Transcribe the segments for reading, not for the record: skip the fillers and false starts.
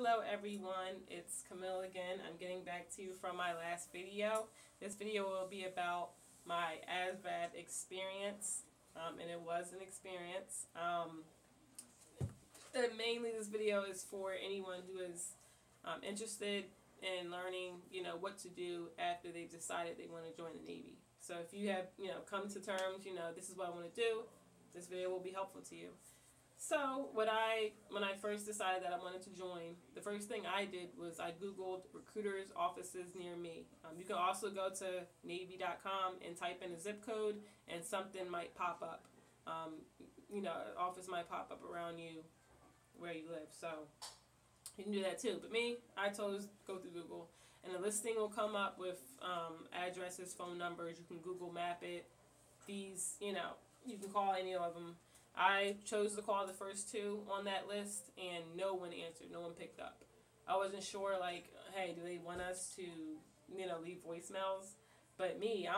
Hello everyone, it's Camille again. I'm getting back to you from my last video. This video will be about my Asvab experience, and it was an experience. Mainly this video is for anyone who is interested in learning, what to do after they've decided they want to join the Navy. So if you have, come to terms, this is what I want to do, this video will be helpful to you. So when I first decided that I wanted to join, the first thing I did was I Googled recruiters' offices near me. You can also go to Navy.com and type in a zip code and something might pop up. An office might pop up around you where you live. So you can do that too. But me, I chose go through Google. And the listing will come up with addresses, phone numbers. You can Google map it. These, you can call any of them. I chose to call the first two on that list, and no one answered. No one picked up. I wasn't sure, like, hey, do they want us to, leave voicemails? But me, I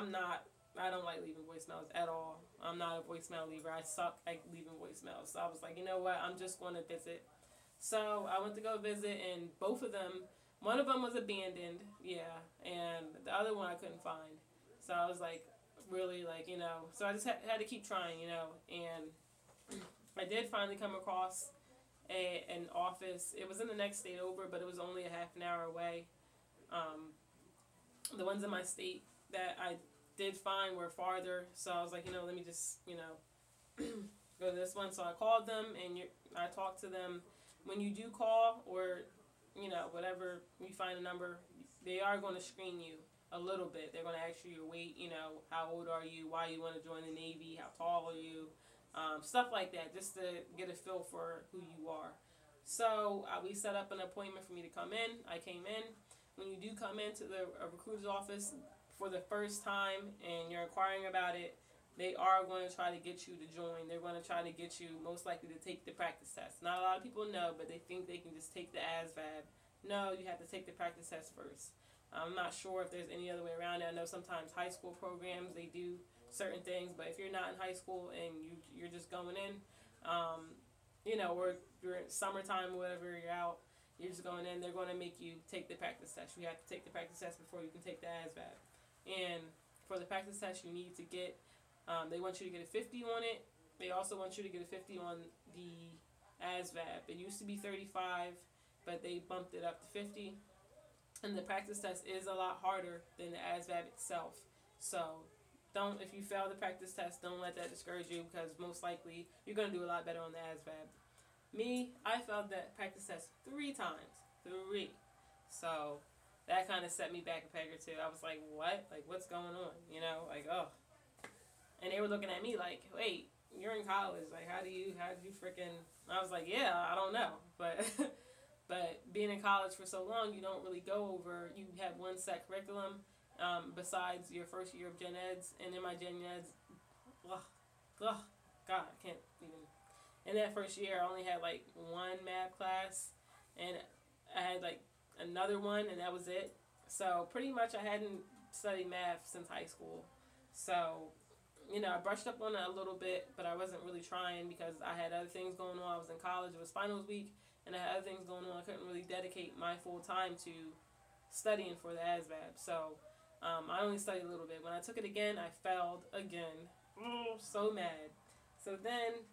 don't like leaving voicemails at all. I'm not a voicemail leaver. I suck at leaving voicemails. So I was like, you know what, I'm just going to visit. So I went to go visit, and both of them, one of them was abandoned, yeah, and the other one I couldn't find. So I was like, really, like, so I just had to keep trying, and I did finally come across an office. It was in the next state over, but it was only a half an hour away. The ones in my state that I did find were farther, so I was like, let me just, go to this one. So I called them, and I talked to them. When you do call, or, whatever, you find a number, they are going to screen you a little bit. They're going to ask you your weight, how old are you, why you want to join the Navy, how tall are you, stuff like that, just to get a feel for who you are. So we set up an appointment for me to come in. I came in. When you do come into the recruiter's office for the first time and you're inquiring about it, they are going to try to get you to join. They're going to try to get you most likely to take the practice test. Not a lot of people know, but they think they can just take the ASVAB. No, you have to take the practice test first. I'm not sure if there's any other way around it. I know sometimes high school programs, they do certain things, but if you're not in high school and you're just going in, or you're in summertime or whatever, you're out, you're just going in, they're going to make you take the practice test. You have to take the practice test before you can take the ASVAB. And for the practice test, you need to get, they want you to get a 50 on it. They also want you to get a 50 on the ASVAB. It used to be 35, but they bumped it up to 50. And the practice test is a lot harder than the ASVAB itself. So if you fail the practice test, don't let that discourage you, because most likely you're going to do a lot better on the ASVAB. Me, I failed that practice test 3 times. 3. So that kind of set me back a peg or two. I was like, what? Like, what's going on? Oh. And they were looking at me like, wait, you're in college. Like, how did you freaking... I was like, yeah, I don't know. But but being in college for so long, you don't really go over... You have one set curriculum. Besides your first year of Gen Eds, and in my Gen Eds, God, I can't even. In that first year, I only had like 1 math class, and I had like another one, and that was it. So pretty much I hadn't studied math since high school. So, I brushed up on it a little bit, but I wasn't really trying because I had other things going on. I was in college, it was finals week, and I had other things going on. I couldn't really dedicate my full time to studying for the ASVAB. So I only studied a little bit. When I took it again, I failed again. So mad. So then,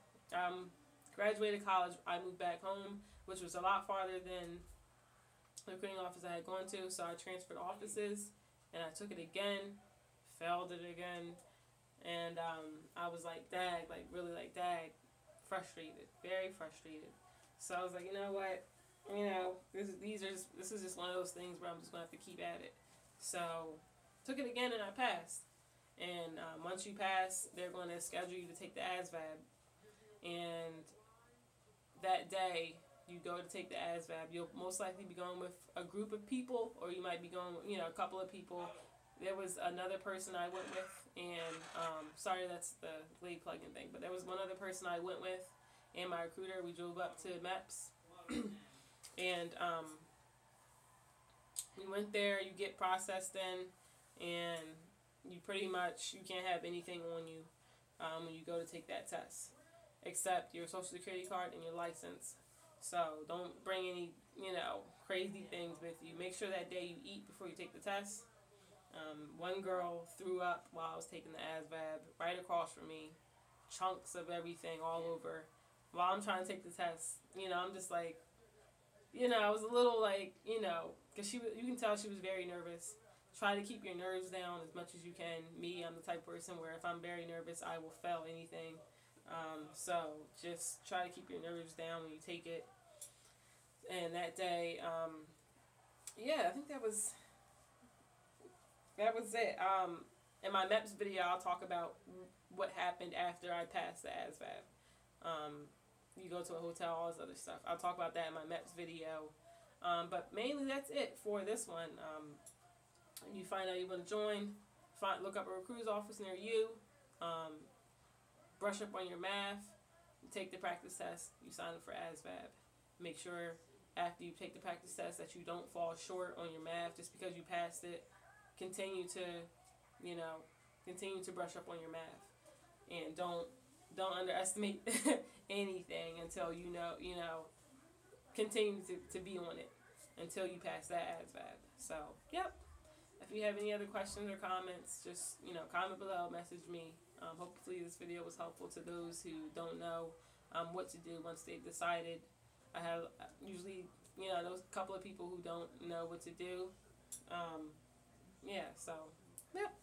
graduated college. I moved back home, which was a lot farther than the recruiting office I had gone to. So I transferred offices, and I took it again, failed it again, and I was like, dag, like really like dag, frustrated, very frustrated. So I was like, you know what, this is just one of those things where I'm just gonna have to keep at it. So took it again, and I passed. And once you pass, they're going to schedule you to take the ASVAB. And that day, you go to take the ASVAB, you'll most likely be going with a group of people, or you might be going with, a couple of people. There was another person I went with, and sorry, that's the blade plug-in thing, but there was one other person I went with, and my recruiter. We drove up to MEPS, and we went there. You get processed in, and you can't have anything on you when you go to take that test, except your social security card and your license. So don't bring any, crazy things with you. Make sure that day you eat before you take the test. One girl threw up while I was taking the Asvab right across from me, chunks of everything all over, while I'm trying to take the test. I'm just like, I was a little like, because you can tell she was very nervous. Try to keep your nerves down as much as you can. Me, I'm the type of person where if I'm very nervous, I will fail anything. So just try to keep your nerves down when you take it. And that day, I think that was it. In my MEPS video, I'll talk about what happened after I passed the ASVAB. You go to a hotel, all this other stuff. I'll talk about that in my MEPS video. But mainly that's it for this one. You find out you want to join, look up a recruiter's office near you, brush up on your math, you take the practice test, you sign up for ASVAB. Make sure after you take the practice test that you don't fall short on your math just because you passed it. Continue to brush up on your math, and don't underestimate anything until continue to be on it until you pass that ASVAB. So, yep. If you have any other questions or comments, just, comment below, message me. Hopefully this video was helpful to those who don't know what to do once they've decided. I have usually, those couple of people who don't know what to do. So, yep.